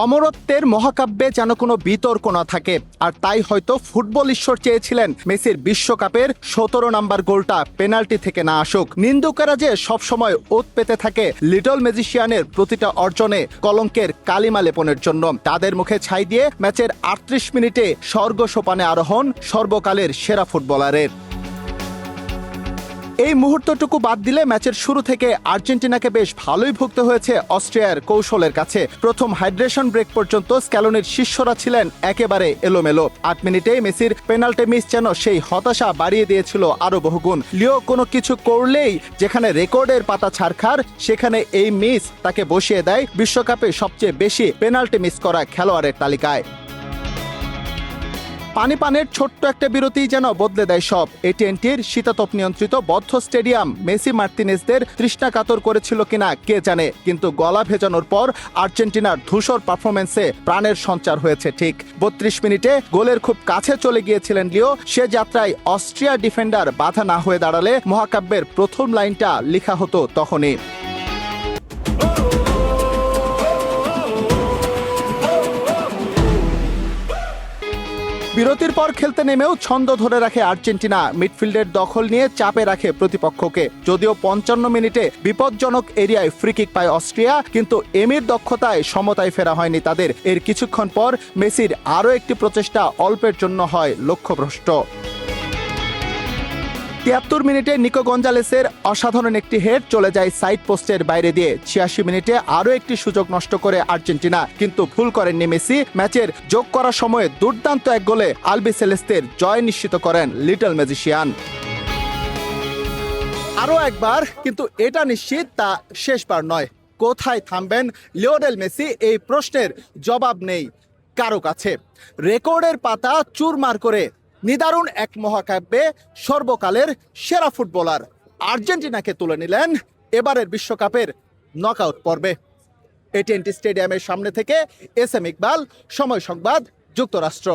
অমরত্বের মহাকাব্যে যেন কোনো বিতর্ক না থাকে, আর তাই হয়তো ফুটবল ঈশ্বর চেয়েছিলেন মেসির বিশ্বকাপের 17 নম্বর গোলটা পেনাল্টি থেকে না আসুক। নিন্দুকেরা যে সবসময় ওত পেতে থাকে লিটল ম্যাজিশিয়ানের প্রতিটা অর্জনে কলঙ্কের কালিমা লেপনের জন্য, তাদের মুখে ছাই দিয়ে ম্যাচের 38 মিনিটে স্বর্গ সোপানে আরোহণ সর্বকালের সেরা ফুটবলারের। এই মুহূর্তটুকু বাদ দিলে ম্যাচের শুরু থেকে আর্জেন্টিনাকে বেশ ভালোই ভুগতে হয়েছে অস্ট্রিয়ার কৌশলের কাছে। প্রথম হাইড্রেশন ব্রেক পর্যন্ত স্ক্যালোনির শিষ্যরা ছিলেন একেবারে এলোমেলো। 8 মিনিটে মেসির পেনাল্টি মিস যেন সেই হতাশা বাড়িয়ে দিয়েছিল আরো বহুগুণ। লিও কোনো কিছু করলেই যেখানে রেকর্ডের পাতা ছাড়খার, সেখানে এই মিস তাকে বসিয়ে দেয় বিশ্বকাপে সবচেয়ে বেশি পেনাল্টি মিস করা খেলোয়াড়ের তালিকায়। পানিপানের ছোট্ট একটা বিরতি যেন বদলে দেয় সব। এটিএনটির শীতাতপ নিয়ন্ত্রিত বদ্ধ স্টেডিয়াম মেসি মার্তিনেজদের তৃষ্ণা কাতর করেছিল কিনা কে জানে, কিন্তু গলা ভেজানোর পর আর্জেন্টিনার ধূসর পারফরমেন্সে প্রাণের সঞ্চার হয়েছে ঠিক। 32 মিনিটে গোলের খুব কাছে চলে গিয়েছিলেন লিও। সে যাত্রায় অস্ট্রিয়া ডিফেন্ডার বাধা না হয়ে দাঁড়ালে মহাকাব্যের প্রথম লাইনটা লেখা হতো তখনই। বিরতির পর খেলতে নেমেও ছন্দ ধরে রাখে আর্জেন্টিনা। মিডফিল্ডের দখল নিয়ে চাপে রাখে প্রতিপক্ষকে। যদিও 55 মিনিটে বিপজ্জনক এরিয়ায় ফ্রি কিক পায় অস্ট্রিয়া, কিন্তু এমির দক্ষতায় সমতায় ফেরা হয়নি তাদের। এর কিছুক্ষণ পর মেসির আরও একটি প্রচেষ্টা অল্পের জন্য হয় লক্ষ্যভ্রষ্ট। 73 মিনিটে নিকো গঞ্জালেসের অসাধারণ একটি হেড চলে যায় সাইড পোস্টের বাইরে দিয়ে। 86 মিনিটে আরও একটি সুযোগ নষ্ট করে আর্জেন্টিনা, কিন্তু ভুল করেননি মেসি। ম্যাচের যোগ করার সময়ে দুর্দান্ত এক গোলে আলবিসেলেস্তের জয় নিশ্চিত করেন লিটল ম্যাজিশিয়ান। আরও একবার, কিন্তু এটা নিশ্চিত তা শেষবার নয়। কোথায় থামবেন লিওনেল মেসি, এই প্রশ্নের জবাব নেই কারো কাছে। রেকর্ডের পাতা চুরমার করে নিদারুণ এক মহাকাব্যে সর্বকালের সেরা ফুটবলার আর্জেন্টিনাকে তুলে নিলেন এবারের বিশ্বকাপের নকআউট পর্বে। এটিএনটি স্টেডিয়ামের সামনে থেকে এস এম ইকবাল, সময় সংবাদ, যুক্তরাষ্ট্র।